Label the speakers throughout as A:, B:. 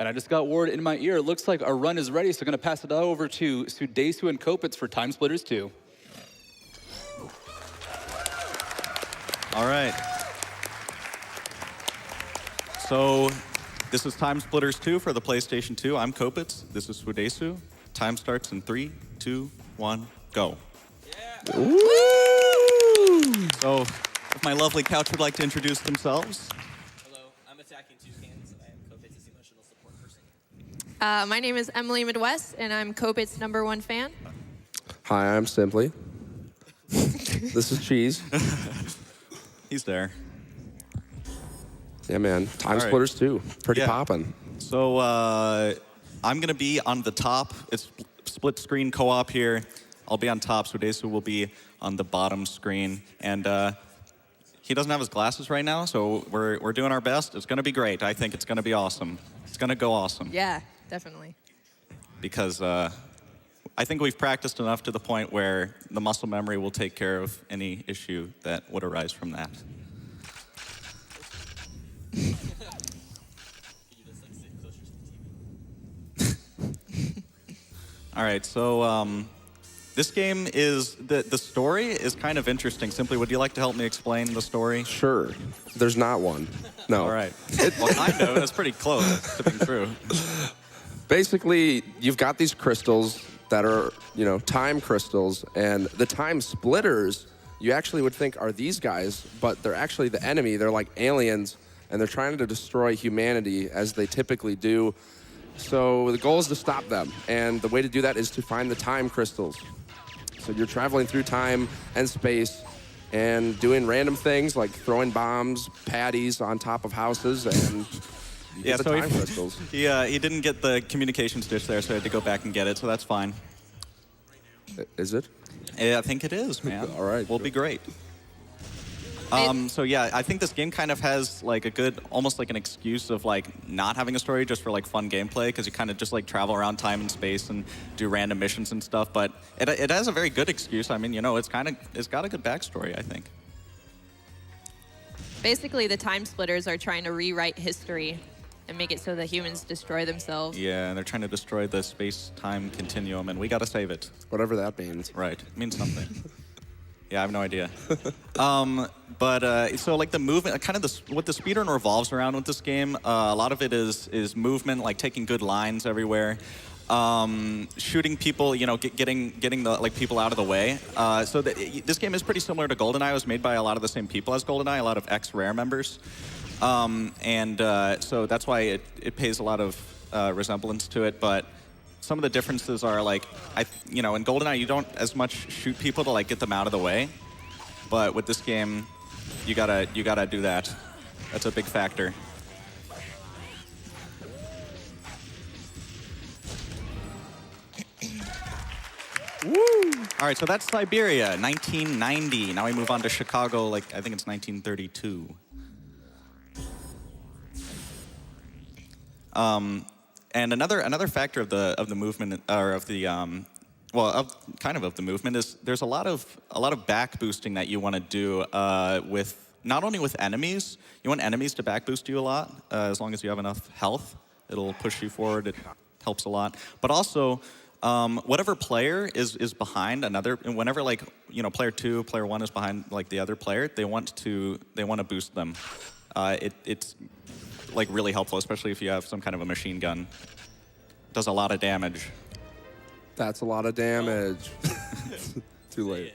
A: And I just got word in my ear, it looks like our run is ready, so I'm gonna pass it over to Swoodeasu and Copitz for TimeSplitters 2.
B: All right. So this is TimeSplitters 2 for the PlayStation 2. I'm Copitz. This is Swoodeasu. Time starts in 3, 2, 1, go. Yeah. Woo! So if my lovely couch would like to introduce themselves.
C: Hello, I'm attacking Toucans. I am Copitz's emotional support person.
D: My name is Emily Midwest, and I'm Copitz's #1 fan.
E: Hi, I'm Simply. This is Cheese.
B: He's there.
E: Yeah, man. TimeSplitters 2. Pretty poppin'.
B: So I'm going to be on the top. It's split screen co-op here. I'll be on top. Swoodeasu will be on the bottom screen. And he doesn't have his glasses right now, so we're doing our best. It's going to be great. I think it's going to be awesome. It's going to go awesome.
D: Yeah, definitely.
B: Because I think we've practiced enough to the point where the muscle memory will take care of any issue that would arise from that. All right, so this game is, the story is kind of interesting. Simply, would you like to help me explain the story?
E: Sure. There's not one. No.
B: All right. Well, I know. That's pretty close to being true.
E: Basically, you've got these crystals that are, you know, time crystals, and the TimeSplitters, you actually would think are these guys, but they're actually the enemy. They're like aliens, and they're trying to destroy humanity, as they typically do. So the goal is to stop them, and the way to do that is to find the time crystals. So you're traveling through time and space and doing random things like throwing bombs, patties on top of houses, and you get the time crystals.
B: He didn't get the communications dish there, so I had to go back and get it, so that's fine.
E: Is it?
B: Yeah, I think it is, man.
E: All right.
B: We'll be great. So yeah, I think this game kind of has like a good, almost like an excuse of like not having a story just for like fun gameplay, because you kind of just like travel around time and space and do random missions and stuff. But it has a very good excuse. I mean, you know, it's got a good backstory, I think.
D: Basically, the TimeSplitters are trying to rewrite history and make it so that humans destroy themselves.
B: Yeah, and they're trying to destroy the space-time continuum, and we got to save it.
E: Whatever that means.
B: Right, it means something. Yeah, I have no idea. So like the movement, kind of what the speedrun revolves around with this game, a lot of it is movement, like taking good lines everywhere, shooting people, you know, getting the like people out of the way. This game is pretty similar to GoldenEye. It was made by a lot of the same people as GoldenEye, a lot of ex-Rare members, so that's why it pays a lot of resemblance to it, but. Some of the differences are like, you know, in GoldenEye you don't as much shoot people to like get them out of the way, but with this game, you gotta do that. That's a big factor. Woo! All right, so that's Siberia, 1990. Now we move on to Chicago, like I think it's 1932. And another factor of the movement, or of the of the movement, is there's a lot of back boosting that you want to do with not only with enemies. You want enemies to back boost you a lot, as long as you have enough health. It'll push you forward. It helps a lot. But also, whatever player is behind another, whenever like, you know, player 2, player 1 is behind like the other player, they want to boost them. It's like really helpful, especially if you have some kind of a machine gun. Does a lot of damage.
E: That's a lot of damage. Too late.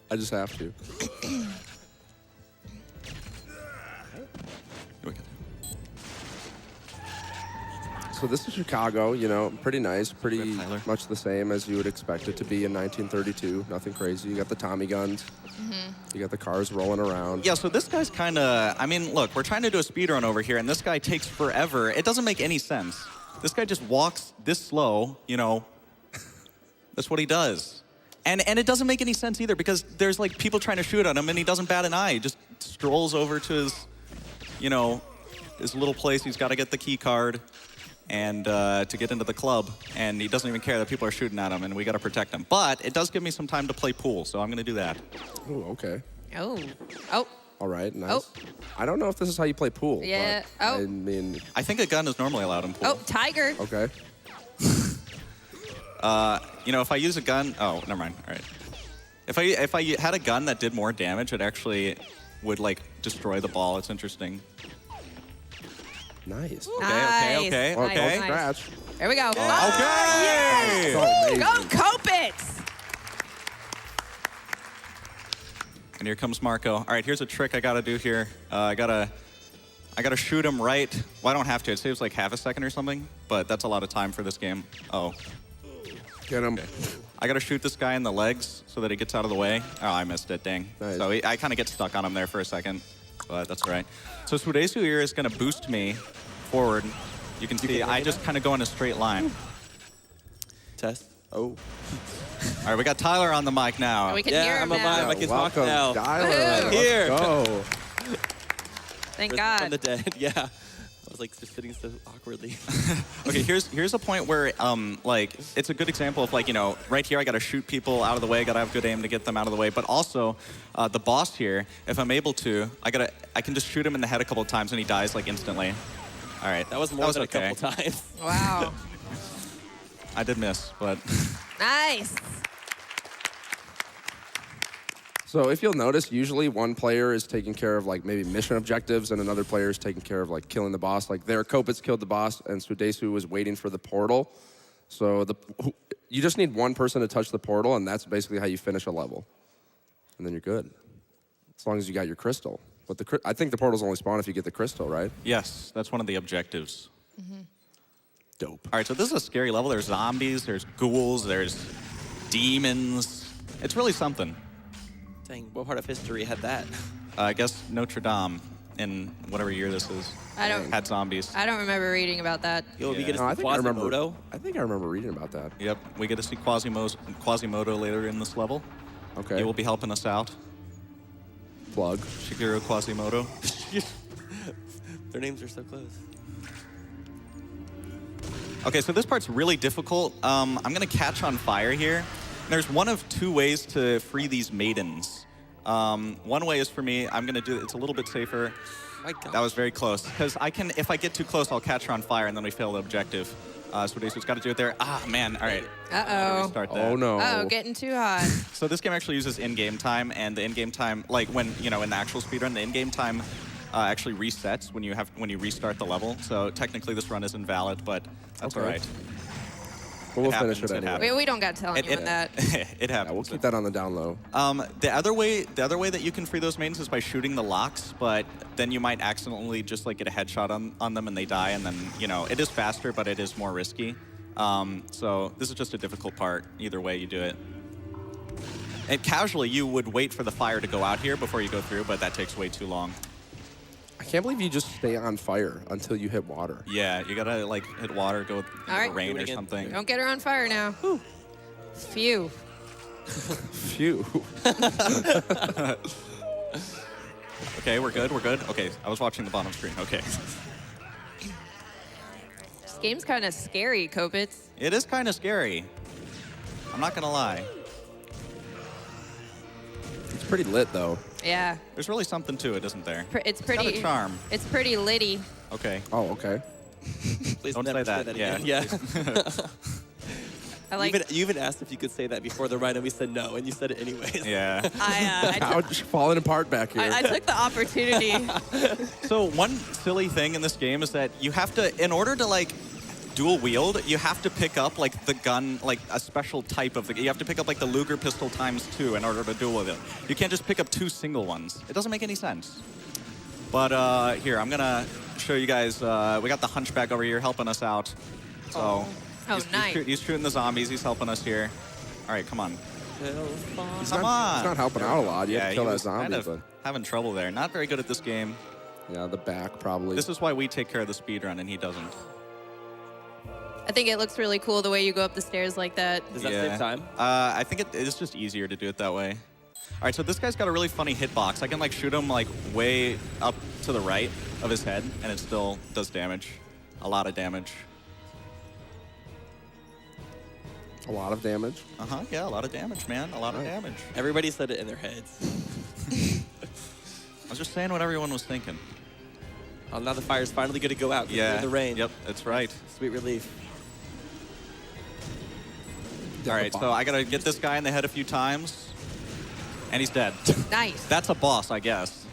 E: I just have to. So this is Chicago, you know, pretty nice, pretty much the same as you would expect it to be in 1932. Nothing crazy. You got the Tommy guns. You got the cars rolling around.
B: Yeah, so this guy's kind of, I mean, look, we're trying to do a speedrun over here, and this guy takes forever. It doesn't make any sense. This guy just walks this slow, you know. That's what he does. And it doesn't make any sense either, because there's like people trying to shoot at him, and he doesn't bat an eye. He just strolls over to his, you know, his little place. He's got to get the key card and to get into the club, and he doesn't even care that people are shooting at him, and we got to protect him. But it does give me some time to play pool, so I'm going to do that.
E: Oh, okay.
D: Oh.
E: All right, nice.
D: Oh.
E: I don't know if this is how you play pool.
D: Yeah.
E: But,
D: Oh.
E: I mean,
B: I think a gun is normally allowed in pool.
D: Oh, tiger.
E: okay.
B: You know, if I use a gun, oh, never mind. All right. If I had a gun that did more damage, it actually would like destroy the ball. It's interesting.
E: Nice.
B: Okay.
E: Well,
B: Okay.
E: don't scratch.
D: There we go.
B: Okay.
D: Yes!
E: So
D: Woo,
E: amazing.
D: go Copitz!
B: And here comes Marco. All right, here's a trick I gotta do here. I gotta shoot him right. Well, I don't have to. It saves like half a second or something, but that's a lot of time for this game. Oh.
E: Get him.
B: I gotta shoot this guy in the legs so that he gets out of the way. Oh, I missed it, dang.
E: Nice.
B: So I kind of get stuck on him there for a second, but that's all right. So Swoodeasu here is gonna boost me forward. You can see I just kind of go in a straight line.
C: Test. Oh.
B: All right, we got Tyler on the mic now.
D: We can hear
C: Yeah,
D: him
C: I'm alive.
D: now.
C: I can talk
E: Welcome,
C: now.
E: Tyler.
D: Woohoo.
E: Let's
C: Here.
E: go.
D: Thank
C: From
D: God.
C: the dead. Yeah. I was like just sitting so awkwardly.
B: Okay, here's a point where like it's a good example of like, you know, right here I gotta shoot people out of the way, gotta have good aim to get them out of the way, but also the boss here, if I'm able to, I can just shoot him in the head a couple of times and he dies like instantly. All right,
C: That was more than
B: okay.
C: a couple times.
D: Wow.
B: I did miss, but
D: Nice.
E: So if you'll notice, usually one player is taking care of like maybe mission objectives and another player is taking care of like killing the boss. Like there, Copitz killed the boss and Swoodeasu was waiting for the portal. So you just need one person to touch the portal and that's basically how you finish a level. And then you're good. As long as you got your crystal. But I think the portals only spawn if you get the crystal, right?
B: yes, that's one of the objectives.
E: Dope.
B: All right, so this is a scary level. There's zombies, there's ghouls, there's demons. It's really something.
C: Dang, what part of history had that?
B: I guess Notre Dame in whatever year this is
D: I don't
B: had zombies.
D: I don't remember reading about that.
C: Yo,
B: Yeah.
C: we get
E: No, I
C: to see
E: think I remember.
C: Quasimodo.
E: I think I remember reading about that.
B: Yep, we get to see Quasimodo later in this level.
E: Okay.
B: He will be helping us out.
E: Plug.
B: Shigeru Quasimodo.
C: Their names are so close.
B: Okay, so this part's really difficult. I'm gonna catch on fire here. There's one of two ways to free these maidens. One way is for me, I'm gonna do, it's a little bit safer.
C: My God.
B: That was very close. Because if I get too close, I'll catch her on fire and then we fail the objective. So Swoodeasu's got to do it there. Ah, man, all right.
D: Uh-oh.
B: Restart that.
E: Oh no.
D: Oh, getting too hot.
B: So this game actually uses in-game time, and the in-game time, like when, you know, in the actual speedrun, the in-game time actually resets when you restart the level. So technically this run is invalid, but that's
E: Okay.
B: all right.
E: But we'll
B: It
E: finish
B: happens,
E: it
B: it
E: anyway.
B: happens.
D: We don't got to tell anyone that.
B: It happens.
E: Yeah, we'll keep that on the down low.
B: The other way that you can free those maidens is by shooting the locks, but then you might accidentally just like get a headshot on them and they die, and then, you know, it is faster, but it is more risky. So this is just a difficult part. Either way you do it. And casually, you would wait for the fire to go out here before you go through, but that takes way too long.
E: I can't believe you just stay on fire until you hit water.
B: Yeah, you gotta like hit water, go with
D: All right.
B: rain
C: Do it
B: or
C: again.
B: something.
D: Don't get her on fire now. Phew.
E: Phew.
B: Okay, we're good. We're good. Okay, I was watching the bottom screen. Okay,
D: This game's kind of scary, Copitz.
B: it is kind of scary. I'm not gonna lie.
E: It's pretty lit though.
D: Yeah.
B: There's really something to it, isn't there?
D: It's
B: got
D: pretty.
B: a charm.
D: It's pretty litty.
B: Okay.
E: Oh, okay.
C: Please
B: Don't
C: never
B: say that. Yeah.
C: again. Yeah.
D: I like.
C: You even asked if you could say that before the ride, and we said no, and you said it anyways.
B: Yeah.
D: I
E: Ouch, falling apart back here.
D: I took the opportunity.
B: So one silly thing in this game is that you have to, in order to like dual wield, you have to pick up like the gun, like a special type of you have to pick up like the Luger pistol ×2 in order to dual wield it. You can't just pick up 2 single ones. It doesn't make any sense. But here, I'm gonna show you guys. We got the Hunchback over here helping us out. So
D: Oh, nice.
B: he's shooting the zombies. He's helping us here. All right, come on.
E: He's
B: Come
E: not,
B: on.
E: He's not helping out a lot. You have to
B: he
E: kill that
B: was
E: zombie,
B: kind of
E: but
B: having trouble there. Not very good at this game.
E: yeah, the back probably.
B: This is why we take care of the speedrun and he doesn't.
D: I think it looks really cool the way you go up the stairs like that.
C: Does that save time?
B: I think it is just easier to do it that way. All right, so this guy's got a really funny hitbox. I can like shoot him like way up to the right of his head, and it still does damage. A lot of damage.
E: a lot of damage.
B: Yeah, a lot of damage, man. A lot of damage.
C: Everybody said it in their heads.
B: I was just saying what everyone was thinking.
C: Oh, now the fire's finally going to go out. 'Cause we're in the rain.
B: Yep, that's right.
C: Sweet relief.
B: All right, so I gotta get this guy in the head a few times, and he's dead.
D: Nice.
B: That's a boss, I guess.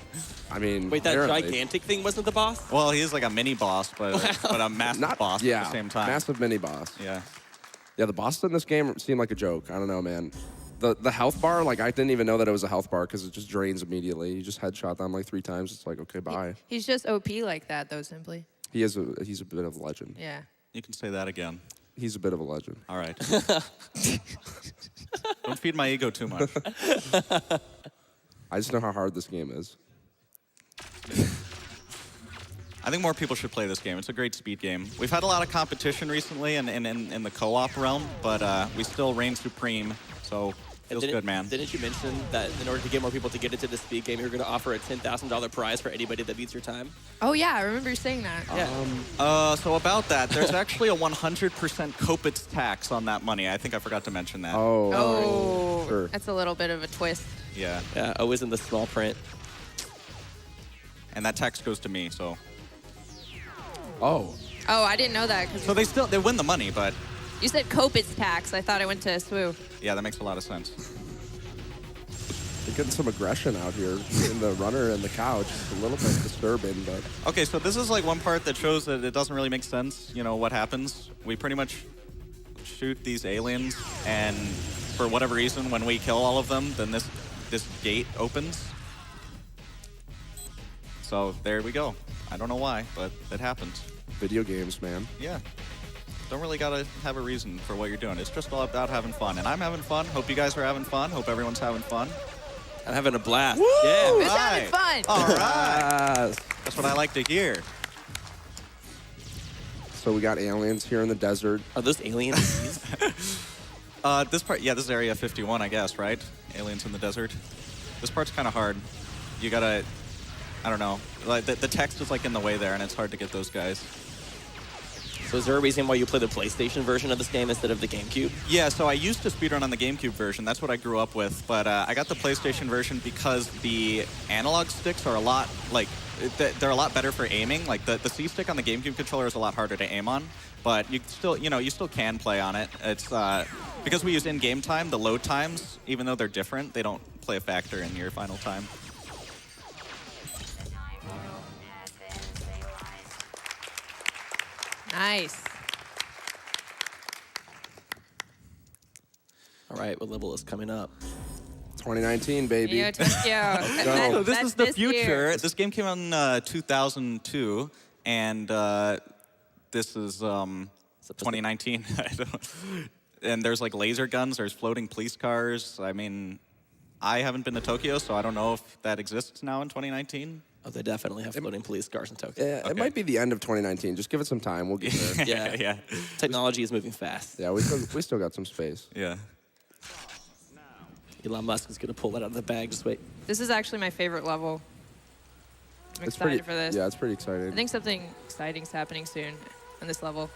E: I mean,
C: Wait, that
E: apparently.
C: gigantic thing wasn't the boss?
B: Well, he is like a mini boss, but a massive boss
E: yeah,
B: at the same time.
E: massive mini boss.
B: Yeah.
E: Yeah, the bosses in this game seem like a joke. I don't know, man. The health bar, like I didn't even know that it was a health bar because it just drains immediately. You just headshot them like 3 times. It's like, okay, bye.
D: He's just OP like that, though, simply.
E: He's a bit of a legend.
D: Yeah.
B: You can say that again.
E: He's a bit of a legend.
B: All right. Don't feed my ego too much.
E: I just know how hard this game is.
B: I think more people should play this game. It's a great speed game. We've had a lot of competition recently in the co-op realm, but we still reign supreme, so feels good, man.
C: Didn't you mention that in order to get more people to get into the speed game, you're going to offer a $10,000 prize for anybody that beats your time?
D: Oh, yeah, I remember you saying that.
C: Yeah.
B: So about that, there's actually a 100% Copitz tax on that money. I think I forgot to mention that.
D: Oh,
E: sure.
D: That's a little bit of a twist.
B: Yeah.
C: Yeah, always in the small print.
B: And that tax goes to me, so.
E: Oh.
D: Oh, I didn't know that. Cause
B: So they win the money, but
D: you said Copitz tax. I thought it went to Swoo.
B: yeah, that makes a lot of sense.
E: They're getting some aggression out here in the runner and the couch. It's a little bit disturbing, but
B: Okay, so this is like one part that shows that it doesn't really make sense, you know, what happens. We pretty much shoot these aliens, and for whatever reason, when we kill all of them, then this gate opens. So there we go. I don't know why, but it happens.
E: video games, man.
B: Yeah. Don't really gotta have a reason for what you're doing. It's just all about having fun. And I'm having fun. Hope you guys are having fun. Hope everyone's having fun.
C: I'm having a blast.
B: Woo!
C: Yeah.
D: Who's having fun?
B: All right.
E: Yes.
B: That's what I like to hear.
E: So we got aliens here in the desert.
C: Are those aliens?
B: This part, yeah, this is Area 51, I guess, right? Aliens in the desert. This part's kind of hard. You gotta, I don't know. Like the text is like in the way there, and it's hard to get those guys.
C: So is there a reason why you play the PlayStation version of this game instead of the GameCube?
B: Yeah, so I used to speedrun on the GameCube version. That's what I grew up with. But I got the PlayStation version because the analog sticks are a lot, like, they're a lot better for aiming. Like, the C-stick on the GameCube controller is a lot harder to aim on. But you still, you still can play on it. It's, because we use in-game time, the load times, even though they're different, they don't play a factor in your final time.
D: Nice.
C: All right, what level is coming up?
E: 2019, baby.
D: Yo, Tokyo.
E: go.
B: So this
D: That's
B: is the
D: this
B: future.
D: year.
B: This game came out in 2002, and this is 2019. And there's like laser guns, there's floating police cars. I mean, I haven't been to Tokyo, so I don't know if that exists now in 2019.
C: Oh, they definitely have floating police cars in Tokyo.
E: Yeah,
B: Okay.
E: It might be the end of 2019. Just give it some time. We'll get there.
C: Yeah.
B: Yeah.
C: Technology is moving fast.
E: Yeah, we still got some space.
B: Yeah.
C: Elon Musk is going to pull that out of the bag. Just wait.
D: This is actually my favorite level. I'm
E: It's
D: excited
E: pretty.
D: for this.
E: Yeah, it's pretty exciting.
D: I think something exciting's happening soon on this level.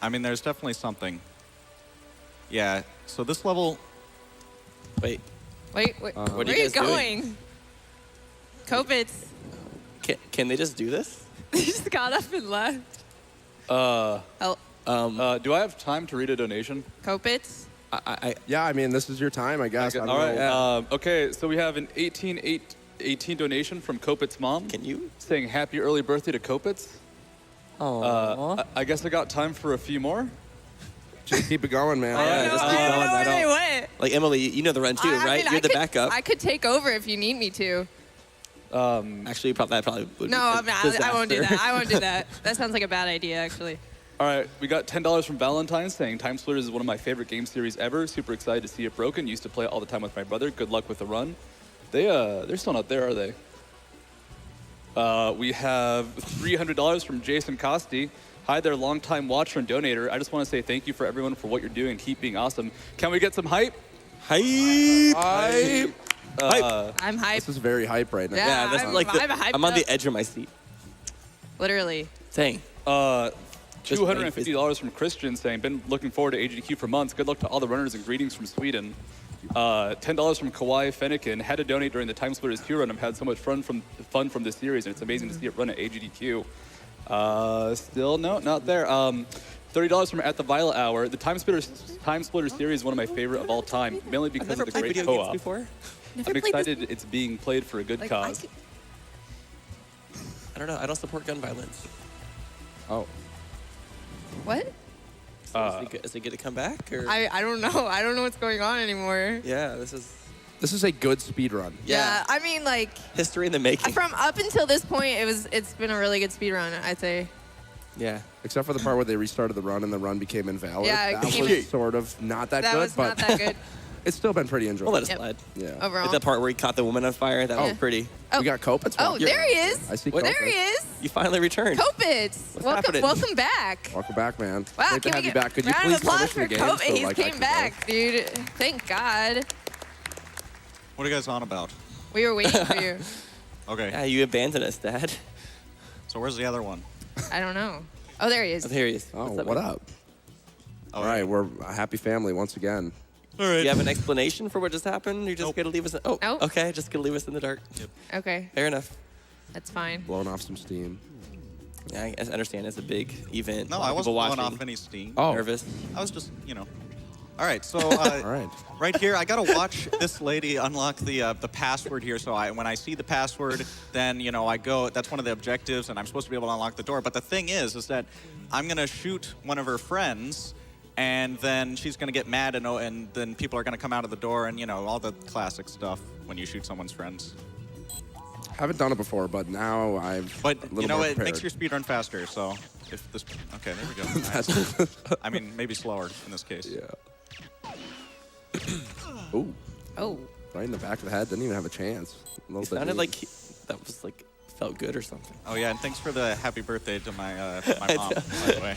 B: I mean, there's definitely something. Yeah. So this level,
C: Wait.
D: Wait,
C: What
D: where
C: are
D: are
C: you
D: you
C: guys doing?
D: going? Copitz.
C: Can they just do this?
D: They just got up and left.
A: Do
D: Oh,
A: I have time to read a donation?
D: Copitz?
E: Yeah, I mean, this is your time, I guess. I don't
A: All right.
E: know.
A: Okay, so we have an 18 donation from Copitz's mom.
C: Can you?
A: Saying happy early birthday to Copitz.
C: Oh.
A: I guess I got time for a few more.
E: Just keep it going, man.
D: I don't know,
C: just keep
D: I don't
C: going,
D: know
C: I
D: where they
C: don't-
D: went.
C: Like, Emily, you know the run too,
D: I
C: right?
D: mean,
C: You're the backup.
D: I could take over if you need me to.
C: Actually, that probably would
D: No,
C: be
D: I won't do
C: disaster.
D: that. I won't do that. That sounds like a bad idea, actually.
A: All right, we got $10 from Valentine saying TimeSplitters is one of my favorite game series ever. Super excited to see it broken. Used to play it all the time with my brother. Good luck with the run. They're still not there, are they? We have $300 from Jason Costi. Hi there, longtime watcher and donator. I just want to say thank you for everyone for what you're doing and keep being awesome. Can we get some hype?
C: Hype!
E: Hype.
D: I'm hyped.
E: This is very hype right now.
D: Yeah.
C: That's
D: I'm-
C: like
D: I'm hyped
C: I'm on the
D: up.
C: edge of my seat.
D: Literally.
C: Dang. Just
A: $250 from Christian saying, been looking forward to AGDQ for months. Good luck to all the runners and greetings from Sweden. $10 from Kawhi Fennekin. Had to donate during the TimeSplitters Q run. I've had so much fun from this series, and it's amazing to see it run at AGDQ. Still, no, not there. $30 from At the Violet Hour. The TimeSplitters series is one of my favorite of all time, mainly because
C: I've never
A: of the
C: played
A: great
C: video games
A: co-op.
C: before.
D: Never
A: I'm
D: played this-
A: excited it's being played for a good
D: like,
A: cause.
C: I don't know. I don't support gun violence.
E: Oh.
D: What?
C: Is it good to come back? Or?
D: I don't know. I don't know what's going on anymore.
C: Yeah, this is
E: This is a good speed run.
D: Yeah, I mean, like,
C: history in the making.
D: from up until this point, it's been a really good speed run, I'd say.
C: Yeah.
E: Except for the part where they restarted the run and the run became invalid.
D: Yeah, it
E: that
D: became-
E: was sort of not that,
D: That
E: good,
D: was
E: but
D: not that good
E: it's still been pretty enjoyable.
C: We'll let it
D: Yep.
C: slide.
E: Yeah.
D: overall.
C: Like the part where he caught the woman on fire, that was pretty.
D: Oh.
E: We got Copitz.
D: Oh,
E: walking.
D: there he is.
E: I see
D: There
E: Copitz.
D: he is.
C: You finally returned.
D: Copitz.
C: happening?
D: Welcome back.
E: Welcome back, man.
D: Wow,
E: Great to
D: can
E: have
D: we
E: you
D: get
E: back. Could you
D: round
E: please
D: of applause
E: finish the
D: for
E: game?
D: Copitz?
E: so,
D: He
E: like, I
D: came
E: can
D: back, dude. Thank God.
B: What are you guys on about?
D: We were waiting for you.
B: Okay.
C: Yeah, you abandoned us, Dad.
B: So where's the other one?
D: I don't know. Oh, there he is.
C: Oh, here he is.
E: Oh,
C: What's
E: what
C: man?
E: up? All right, we're a happy family once again.
B: All right.
C: Do you have an explanation for what just happened? You're just
B: Nope.
C: gonna leave us. Oh,
D: Nope.
C: okay. Just gonna leave us in the dark.
D: Okay,
C: Fair enough.
D: that's fine.
E: Blowing off some steam.
C: Yeah, I understand. It's a big event.
B: No,
C: A lot
B: I
C: of people
B: wasn't blowing
C: watching.
B: off any steam.
E: Oh,
C: Nervous.
B: I was just, All right, so
E: all right.
B: right here, I gotta watch this lady unlock the password here. So when I see the password, then I go. That's one of the objectives, and I'm supposed to be able to unlock the door. But the thing is that I'm gonna shoot one of her friends, and then she's gonna get mad, and then people are gonna come out of the door, and all the classic stuff when you shoot someone's friends.
E: Haven't done it before, but now I've.
B: But
E: a little more
B: it makes
E: prepared.
B: your speed run faster. So if this, okay, there we go.
E: That's-
B: I mean, maybe slower in this case.
E: yeah. Ooh,
D: Oh,
E: right in the back of the head. Didn't even have a chance. A little
C: It
E: bit
C: sounded
E: mean.
C: like that was like felt good or something.
B: Oh yeah, and thanks for the happy birthday to my mom, by the way.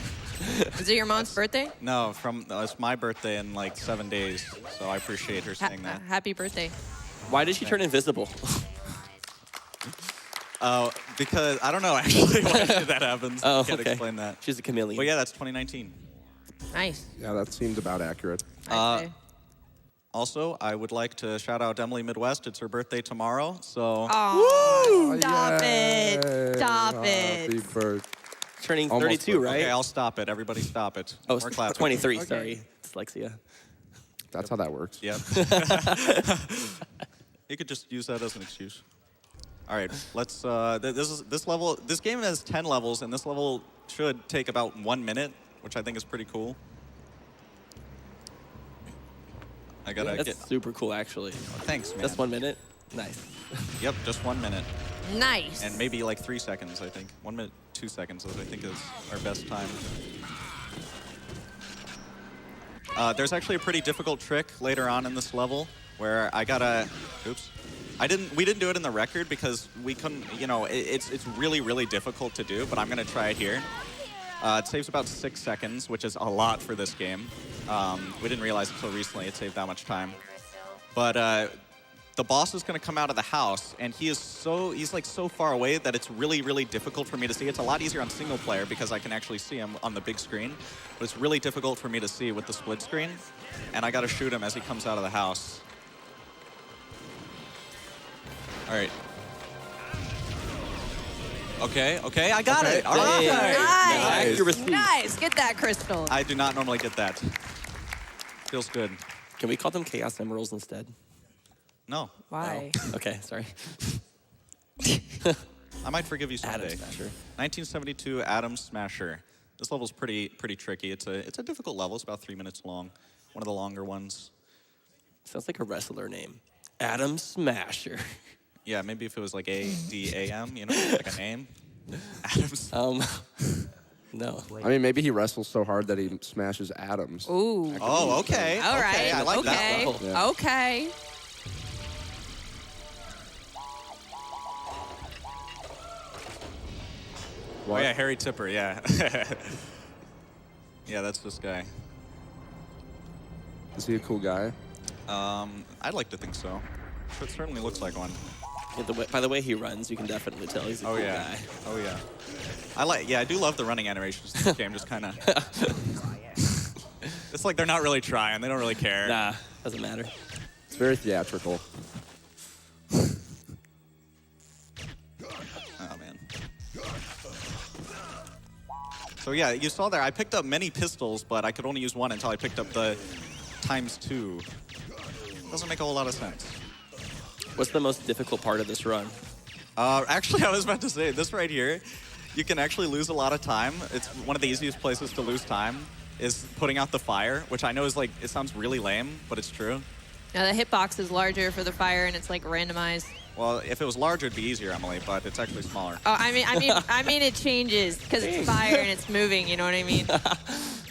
D: is it your mom's birthday?
B: No, it's my birthday in like 7 days, so I appreciate her saying that.
D: Happy birthday.
C: Why did she turn invisible?
B: Because I don't know actually why that happens.
C: Oh,
B: Can't
C: okay.
B: explain that.
C: She's a chameleon.
B: But yeah, that's 2019.
D: Nice.
E: Yeah, that seemed about accurate.
D: I'd say.
B: Also, I would like to shout out Emily Midwest. It's her birthday tomorrow, so
D: Oh, stop
E: Yay.
D: it. Stop
E: Happy
D: it.
E: birthday.
C: Turning
E: Almost
C: 32,
E: birthday.
C: right?
B: okay, I'll stop it. Everybody stop it.
C: Oh,
B: More clapping.
C: 23.
D: Okay.
C: Sorry, dyslexia.
E: That's how that works.
B: Yep. You could just use that as an excuse. All right, let's. This level. This game has 10 levels, and this level should take about 1 minute, which I think is pretty cool. I gotta
C: That's
B: get.
C: super cool, actually.
B: Thanks, man.
C: That's 1 minute. Nice.
B: Yep, just 1 minute,
D: Nice.
B: and maybe like 3 seconds. I think 1 minute, 2 seconds. Is I think is our best time. There's actually a pretty difficult trick later on in this level where I gotta. Oops. We didn't do it in the record because we couldn't. It's really really difficult to do. But I'm gonna try it here. It saves about 6 seconds, which is a lot for this game. We didn't realize until recently it saved that much time. But the boss is going to come out of the house, and he's like so far away that it's really, really difficult for me to see. It's a lot easier on single player because I can actually see him on the big screen, but it's really difficult for me to see with the split screen, and I got to shoot him as he comes out of the house. All right. Okay, I got it. All right.
D: Nice.
C: Accuracy.
D: Nice. Get that crystal.
B: I do not normally get that. Feels good.
C: Can we call them Chaos Emeralds instead?
B: No,
D: Why?
C: Okay, sorry.
B: I might forgive you someday.
C: Atom Smasher.
B: 1972 Atom Smasher. This level's pretty tricky. It's a difficult level. It's about 3 minutes long. One of the longer ones.
C: Sounds like a wrestler name. Atom Smasher.
B: Yeah, maybe if it was like ADAM, like a name. Adams.
C: No.
E: I mean, maybe he wrestles so hard that he smashes atoms.
D: Ooh.
B: Oh, okay.
D: All right.
B: Okay, I like that
D: okay.
B: level.
E: Yeah.
D: Okay.
B: Oh yeah, Harry Tipper. Yeah. Yeah, that's this guy.
E: Is he a cool guy?
B: I'd like to think so. It certainly looks like one.
C: Yeah, by the way he runs, you can definitely tell he's a cool
B: yeah.
C: guy.
B: Oh yeah. I do love the running animations in this game. Just kind of. It's like they're not really trying. They don't really care.
C: Nah, doesn't matter.
E: very theatrical.
B: Oh, man. So yeah, you saw there, I picked up many pistols, but I could only use one until I picked up the ×2. Doesn't make a whole lot of sense.
C: What's the most difficult part of this run?
B: Actually, I was about to say, this right here, you can actually lose a lot of time. It's one of the easiest places to lose time, is putting out the fire, which I know is like, it sounds really lame, but it's true.
D: Now the hitbox is larger for the fire, and it's like randomized.
B: Well, if it was larger, it'd be easier, Emily, but it's actually smaller.
D: Oh, I mean, it changes because it's fire and it's moving. You know what I mean?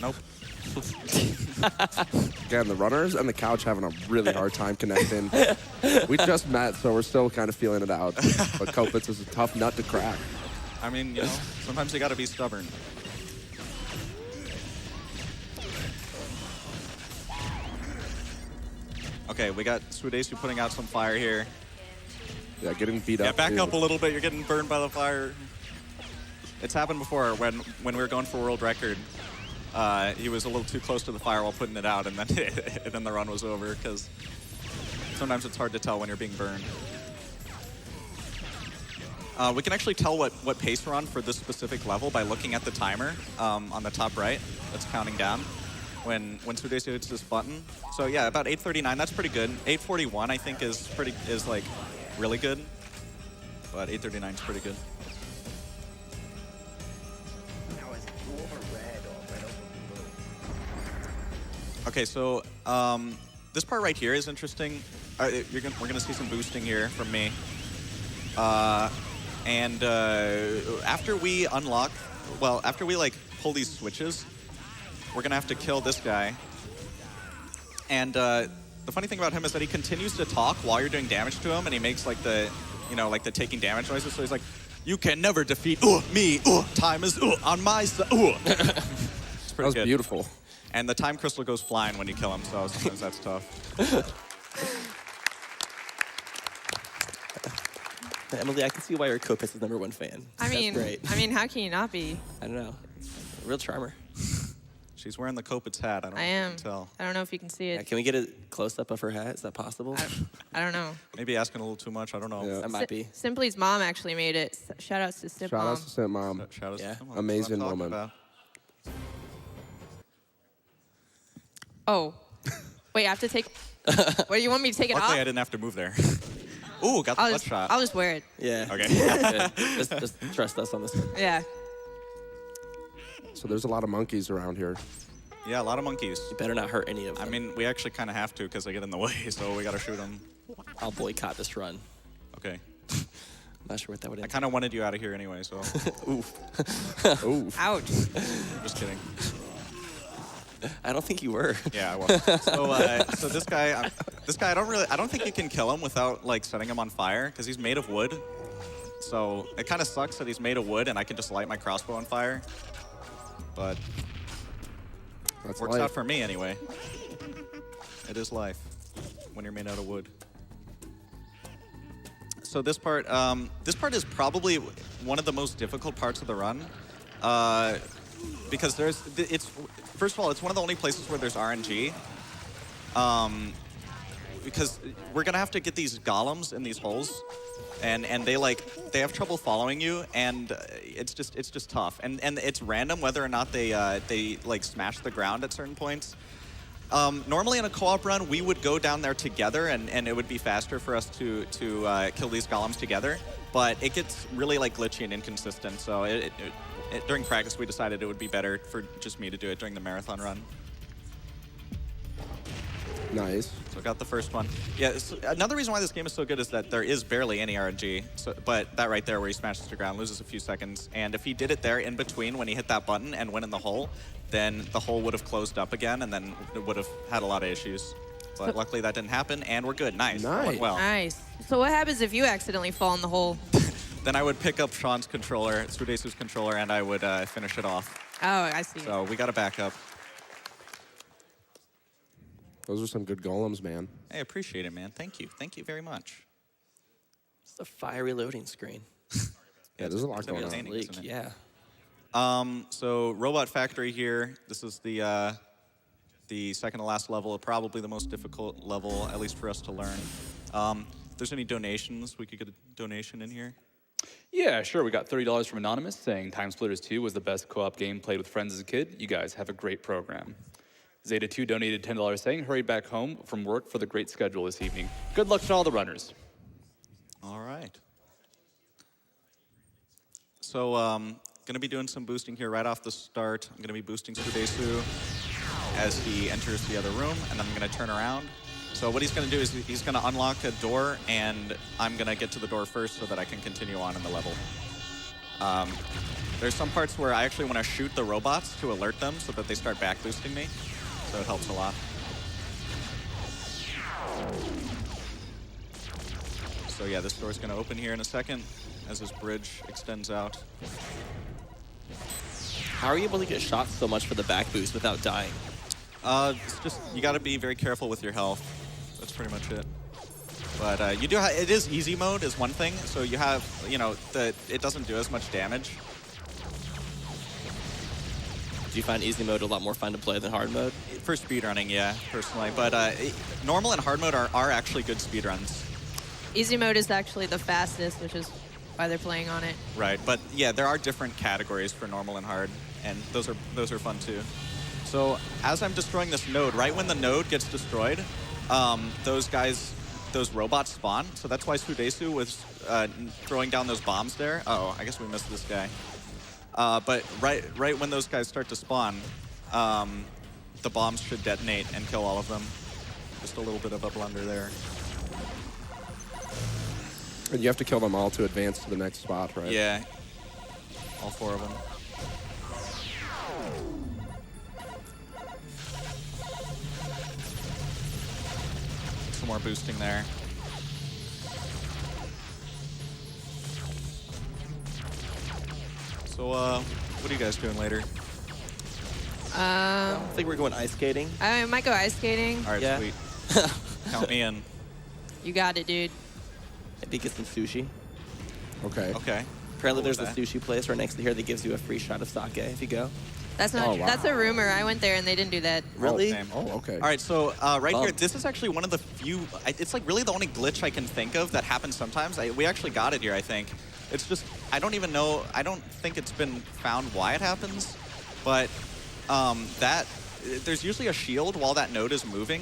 B: Nope.
E: Again, the runners and the couch having a really hard time connecting. We just met, so we're still kind of feeling it out. But Copitz is a tough nut to crack.
B: I mean, you know, sometimes you gotta be stubborn. Okay, we got Swoodeasu putting out some fire here.
E: Yeah, getting beat
B: Yeah,
E: up.
B: back
E: too.
B: up a little bit. You're getting burned by the fire. It's happened before when we were going for world record. He was a little too close to the fire while putting it out, and then and then the run was over, because sometimes it's hard to tell when you're being burned. We can actually tell what pace we're on for this specific level by looking at the timer on the top right. That's counting down when Swoodeasu hits this button. So yeah, about 8:39. That's pretty good. 8:41 I think is like really good, but 8:39 is pretty good. Okay, so this part right here is interesting. We're gonna see some boosting here from me. And after we unlock, well, after we like pull these switches, we're gonna have to kill this guy. And the funny thing about him is that he continues to talk while you're doing damage to him, and he makes like the, you know, like the taking damage noises. So he's like, "You can never defeat me. Time is on my side." It's pretty
E: That was
B: good.
E: beautiful.
B: And the time crystal goes flying when you kill him, so sometimes that's tough.
C: Emily, I can see why you're Copitz's #1 fan.
D: I mean,
C: That's great.
D: I mean, how can you not be?
C: I don't know. Real charmer.
B: She's wearing the Copitz hat. I don't know
D: I
B: if you
D: am.
B: can tell.
D: I don't know if you can see
C: Yeah,
D: it.
C: can we get a close-up of her hat? Is that possible?
D: I don't know.
B: Maybe asking a little too much. I don't know.
E: Yeah.
C: That might be.
D: Simply's mom actually made it. Shout outs to Sip
E: Shout
D: Mom.
E: out to Sim Mom.
B: Shout out
C: Yeah.
B: to- come on,
E: Amazing
B: that's what I'm talking
E: woman.
B: about.
D: Oh, wait, I have to take. What do you want me to take it off?
B: Luckily, I didn't have to move there. Ooh, got the
D: I'll
B: butt
D: just,
B: shot.
D: I'll just wear it.
C: Yeah.
B: Okay.
C: Good. Just trust us on this one.
D: Yeah.
E: So there's a lot of monkeys around here.
B: Yeah, a lot of monkeys.
C: You better not hurt any of them.
B: I mean, we actually kind of have to because they get in the way, so we got to shoot them.
C: I'll boycott this run.
B: Okay.
C: I'm not sure what that would
B: I
C: end.
B: kind of wanted you out of here anyway, so
E: Ooh.
D: Ouch.
B: just kidding.
C: I don't think you were.
B: Yeah, I was. So this guy, I don't think you can kill him without like setting him on fire because he's made of wood. So it kind of sucks that he's made of wood and I can just light my crossbow on fire. But
E: That's
B: works
E: life.
B: out for me anyway. It is life when you're made out of wood. So this part is probably one of the most difficult parts of the run, because first of all, it's one of the only places where there's RNG. Because we're gonna have to get these golems in these holes, and they have trouble following you, and it's just tough, and it's random whether or not they like smash the ground at certain points. Normally in a co-op run, we would go down there together, and it would be faster for us to kill these golems together. But it gets really like glitchy and inconsistent. So during practice, we decided it would be better for just me to do it during the marathon run.
E: Nice.
B: So I got the first one. Yeah, another reason why this game is so good is that there is barely any RNG. But that right there where he smashes the ground loses a few seconds. And if he did it there in between when he hit that button and went in the hole, then the hole would have closed up again and then it would have had a lot of issues. But luckily that didn't happen and we're good. Nice. That went well.
D: Nice. So what happens if you accidentally fall in the hole?
B: Then I would pick up Sean's controller, Swoodeasu's controller, and I would finish it off.
D: Oh, I see.
B: So we got a backup.
E: Those are some good golems, man.
B: Hey, appreciate it, man. Thank you. Thank you very much.
C: It's a fiery loading screen.
E: Yeah, there's a lot
B: It's gonna be
E: going on.
B: entertaining,
C: Leak,
B: isn't it?
C: yeah.
B: So Robot Factory here. This is the the second to last level, probably the most difficult level, at least for us to learn. If there's any donations, we could get a donation in here.
A: Yeah, sure. We got $30 from Anonymous saying TimeSplitters 2 was the best co-op game played with friends as a kid. You guys have a great program. Zeta2 donated $10 saying, hurried back home from work for the great schedule this evening. Good luck to all the runners.
B: All right. So going to be doing some boosting here right off the start. I'm going to be boosting Swoodeasu as he enters the other room, and then I'm going to turn around. So what he's going to do is he's going to unlock a door, and I'm going to get to the door first so that I can continue on in the level. There's some parts where I actually want to shoot the robots to alert them so that they start back boosting me. So it helps a lot. So yeah, this door's going to open here in a second as this bridge extends out.
C: How are you able to get shot so much for the back boost without dying?
B: It's just, you got to be very careful with your health. That's pretty much it. But you do it is easy mode is one thing. So you have, you know, it doesn't do as much damage.
C: Do you find easy mode a lot more fun to play than hard mode?
B: For speedrunning, yeah, personally. But normal and hard mode are actually good speedruns.
D: Easy mode is actually the fastest, which is why they're playing on it.
B: Right, but yeah, there are different categories for normal and hard, and those are fun too. So as I'm destroying this node, right when the node gets destroyed, those robots spawn. So that's why Swoodeasu was throwing down those bombs there. Uh-oh, I guess we missed this guy. But right when those guys start to spawn, the bombs should detonate and kill all of them. Just a little bit of a blunder there.
E: And you have to kill them all to advance to the next spot, right?
B: Yeah, all 4 of them. Some more boosting there. So, what are you guys doing later?
C: I think we're going ice skating.
D: I might go ice skating.
B: All right,
C: Yeah.
B: sweet. Count me in.
D: You got it, dude.
C: Maybe get some sushi.
E: Okay.
B: Okay.
C: Apparently there's a
B: that.
C: sushi place right next to here that gives you a free shot of sake if you go.
D: That's not
E: Oh,
D: true.
E: wow.
D: That's a rumor. I went there and they didn't do that.
C: Really?
B: Same.
E: Oh, okay.
B: All right, so right here,
C: Bummed.
B: this is actually one of the few, it's like really the only glitch I can think of that happens sometimes. We actually got it here, I think. It's just, I don't even know, I don't think it's been found why it happens, but there's usually a shield while that node is moving.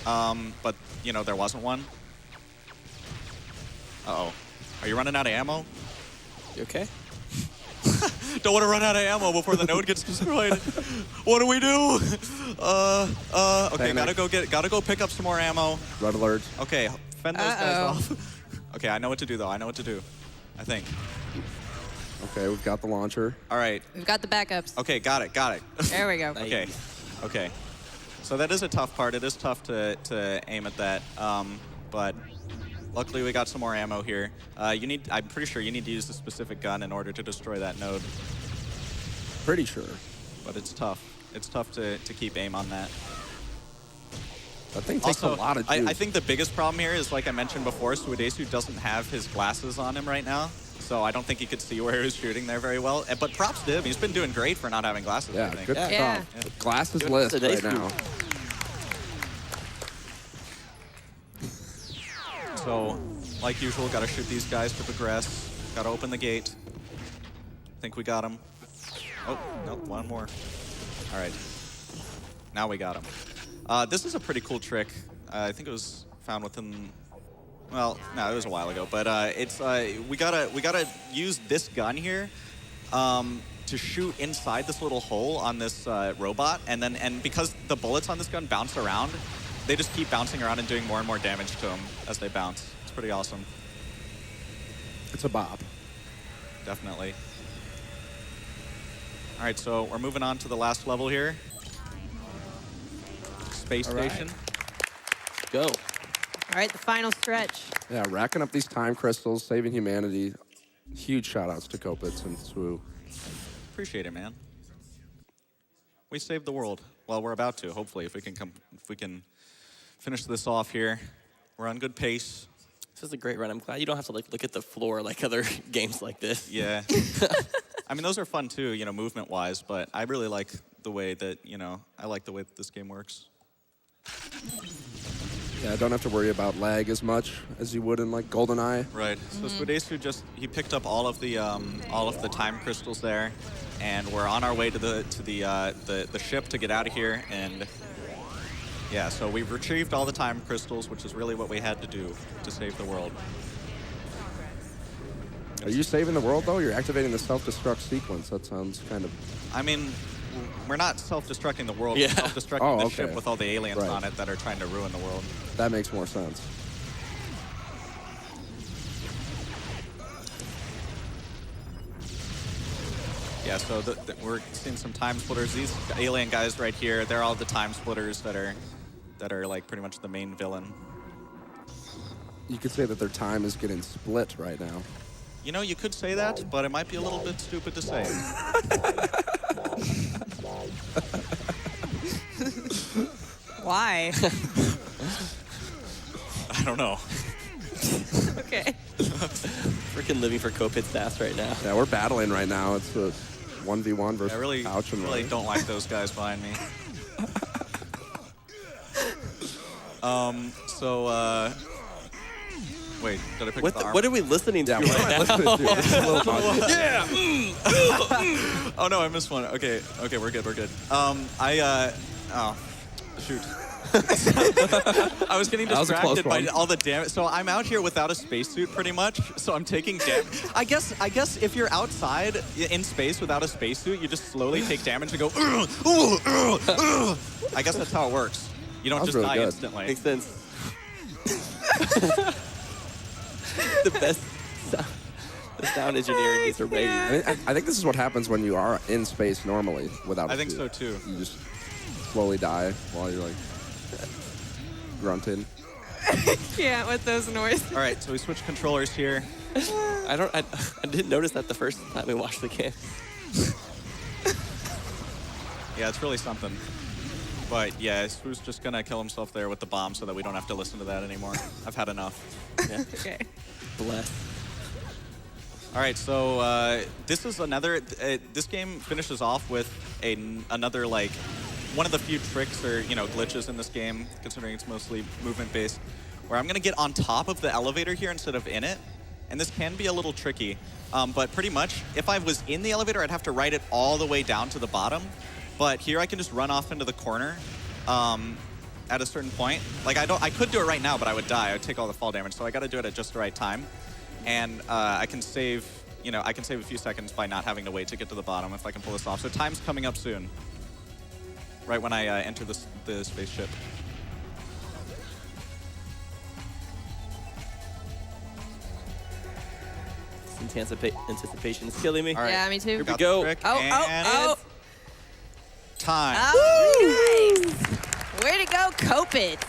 B: But, you know, there wasn't one. Uh-oh. Are you running out of ammo?
C: You okay?
B: Don't want to run out of ammo before the node gets destroyed. What do we do? Okay,
E: Panic.
B: gotta go pick up some more ammo.
E: Red alert.
B: Okay, fend those guys
D: Uh-oh.
B: off. Okay, I know what to do though. I know what to do. I think.
E: Okay, we've got the launcher.
B: All right.
D: We've got the backups.
B: Okay, got it.
D: There we go.
C: Nice.
B: Okay. Okay. So that is a tough part. It is tough to aim at that. But luckily we got some more ammo here. I'm pretty sure you need to use a specific gun in order to destroy that node.
E: Pretty sure.
B: But it's tough. It's tough to keep aim on that.
E: That thing takes
B: Also,
E: a lot of juice.
B: I think the biggest problem here is, like I mentioned before, Swoodeasu doesn't have his glasses on him right now. So I don't think he could see where he was shooting there very well. But props to him. He's been doing great for not having glasses, I
E: Yeah,
B: think.
E: good
D: Yeah.
E: stuff. Glasses
C: Good
E: list
C: today's
E: right now.
B: So, like usual, got to shoot these guys to progress. Got to open the gate. Think we got him. Oh, no, one more. All right. Now we got him. This is a pretty cool trick. I think it was found within... Well, no, it was a while ago. But it's we gotta use this gun here to shoot inside this little hole on this robot, and because the bullets on this gun bounce around, they just keep bouncing around and doing more and more damage to them as they bounce. It's pretty awesome.
E: It's a bop.
B: Definitely. All right, so we're moving on to the last level here. Space
E: All right.
B: station.
C: Go.
D: All right, the final stretch.
E: Yeah, racking up these time crystals, saving humanity. Huge shout outs to Copitz and Swoo.
B: Appreciate it, man. We saved the world. Well, we're about to. Hopefully, if we can finish this off here. We're on good pace.
C: This is a great run. I'm glad you don't have to look at the floor like other games like this.
B: Yeah. I mean, those are fun too, you know, movement-wise, but I really like the way that, you know, I like the way that this game works.
E: Yeah, I don't have to worry about lag as much as you would in like GoldenEye.
B: Right. So Swoodeasu he picked up all of the time crystals there, and we're on our way to the ship to get out of here. And yeah, so we've retrieved all the time crystals, which is really what we had to do to save the world.
E: Are you saving the world though? You're activating the self-destruct sequence. That sounds kind of.
B: I mean, we're not self-destructing the world.
C: Yeah.
B: We're self-destructing the
E: okay.
B: ship with all the aliens
E: Right.
B: on it that are trying to ruin the world.
E: That makes more sense.
B: Yeah, so we're seeing some time splitters. These alien guys right here, they're all the time splitters that are like pretty much the main villain.
E: You could say that their time is getting split right now.
B: You know, you could say that, but it might be a little bit stupid to say.
D: Why?
B: I don't know.
D: Okay.
C: Freaking living for Copitz ass right now.
E: Yeah, we're battling right now. It's a 1v1 versus
B: I really,
E: Couch and
B: really
E: Ray.
B: don't like those guys behind me. Wait, did I pick the arm?
C: What are we listening to
E: Yeah, what am I
C: right now?
E: listening to? This is a little much.
B: Yeah. Oh no, I missed one. Okay, we're good. Oh, shoot. I was getting
E: That was a close
B: distracted by
E: one.
B: all the damage. So I'm out here without a spacesuit, pretty much. So I'm taking damage. I guess if you're outside in space without a spacesuit, you just slowly take damage and go. I guess that's how it works. You don't
E: That was
B: just
E: really
B: die
E: good.
B: instantly.
C: Makes sense. The best sound engineering is amazing.
E: I think this is what happens when you are in space normally without a
B: I think
E: suit.
B: so too.
E: You just slowly die while you're like grunting.
D: Yeah, with those noises.
B: All right, so we switched controllers here.
C: I didn't notice that the first time we watched the game.
B: Yeah, it's really something. But yeah, Swoo's just gonna kill himself there with the bomb so that we don't have to listen to that anymore. I've had enough.
C: Yeah.
D: Okay.
C: Bless.
B: All right, so this is another. This game finishes off with another like one of the few tricks or glitches in this game, considering it's mostly movement based, where I'm gonna get on top of the elevator here instead of in it, and this can be a little tricky. But pretty much, if I was in the elevator, I'd have to ride it all the way down to the bottom. But here I can just run off into the corner at a certain point. Like I could do it right now, but I would die. I would take all the fall damage. So I got to do it at just the right time, and I can save. I can save a few seconds by not having to wait to get to the bottom if I can pull this off. So time's coming up soon. Right when I enter the spaceship.
C: This anticipation is killing me.
B: All right.
D: Yeah, me too.
C: Here we
B: Got
C: go.
B: the trick,
D: Oh,
B: and
D: oh,
B: time.
D: oh. Nice. Way to go, Copitz.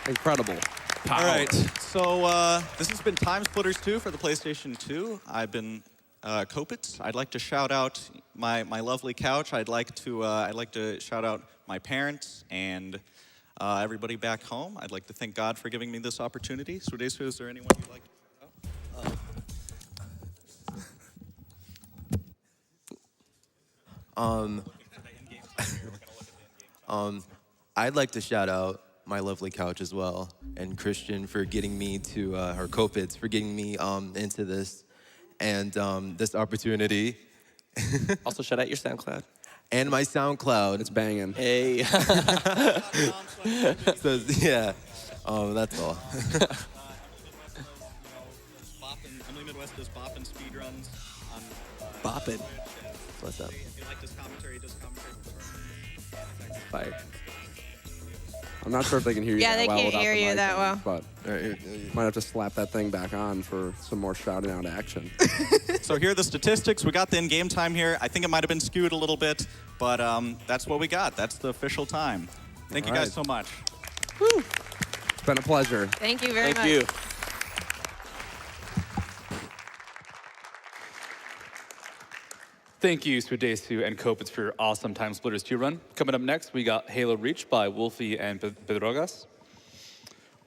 E: Incredible.
B: All right, so this has been TimeSplitters 2 for the PlayStation 2. I've been Copitz. I'd like to shout out my lovely couch. I'd like to shout out my parents and everybody back home. I'd like to thank God for giving me this opportunity. Swoodeasu, is there anyone you'd like to shout out?
F: I'd like to shout out my lovely couch as well, and Christian for getting me to, or Copitz for getting me into this, and this opportunity,
C: Also, shout out your SoundCloud.
F: and my SoundCloud.
E: It's banging.
C: Hey.
F: So, yeah, that's all.
B: Emily Midwest does boppin' speedruns on.
C: Boppin'. What's up?
B: If you like this commentary, does commentary.
C: Fire.
E: I'm not sure if they can hear you
D: Yeah,
E: that
D: they
E: well
D: can't
E: without
D: hear
E: the
D: you
E: mic
D: that
E: on,
D: well.
E: But might have to slap that thing back on for some more shouting out action.
B: So here are the statistics. We got the in-game time here. I think it might have been skewed a little bit, but that's what we got. That's the official time. Thank you
E: All
B: guys
E: right.
B: so much.
E: It's been a pleasure.
D: Thank you very
C: Thank
D: much.
C: you.
A: Thank you, Swoodeasu and Copitz, for your awesome TimeSplitters 2 run. Coming up next, we got Halo Reach by Wolfie and Pedrogas.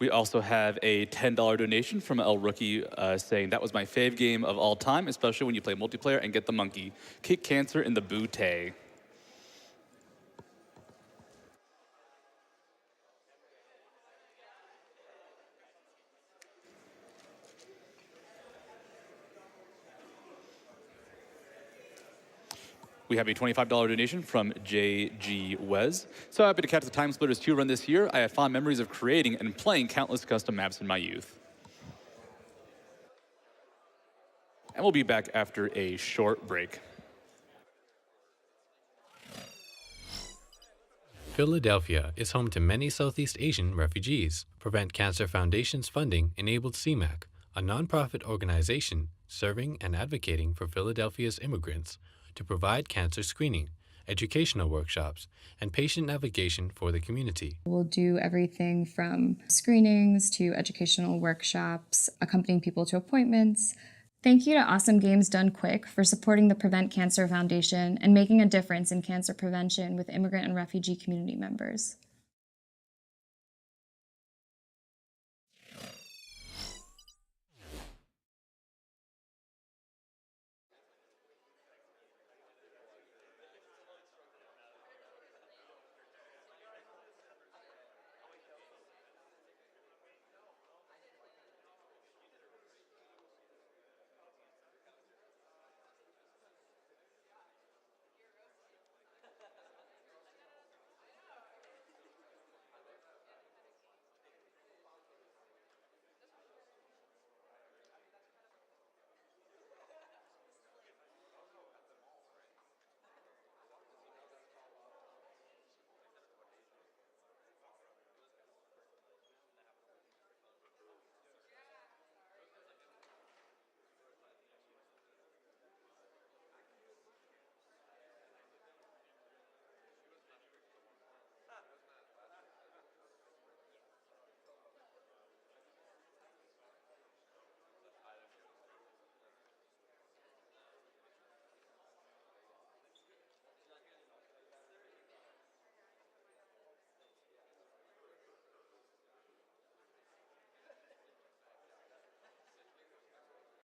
A: We also have a $10 donation from El Rookie saying, that was my fave game of all time, especially when you play multiplayer and get the monkey. Kick cancer in the bootay. We have a $25 donation from JG Wes. So happy to catch the TimeSplitters 2 run this year. I have fond memories of creating and playing countless custom maps in my youth. And we'll be back after a short break.
G: Philadelphia is home to many Southeast Asian refugees. Prevent Cancer Foundation's funding enabled CMAC, a nonprofit organization serving and advocating for Philadelphia's immigrants, to provide cancer screening, educational workshops, and patient navigation for the community.
H: We'll do everything from screenings to educational workshops, accompanying people to appointments. Thank you to Awesome Games Done Quick for supporting the Prevent Cancer Foundation and making a difference in cancer prevention with immigrant and refugee community members.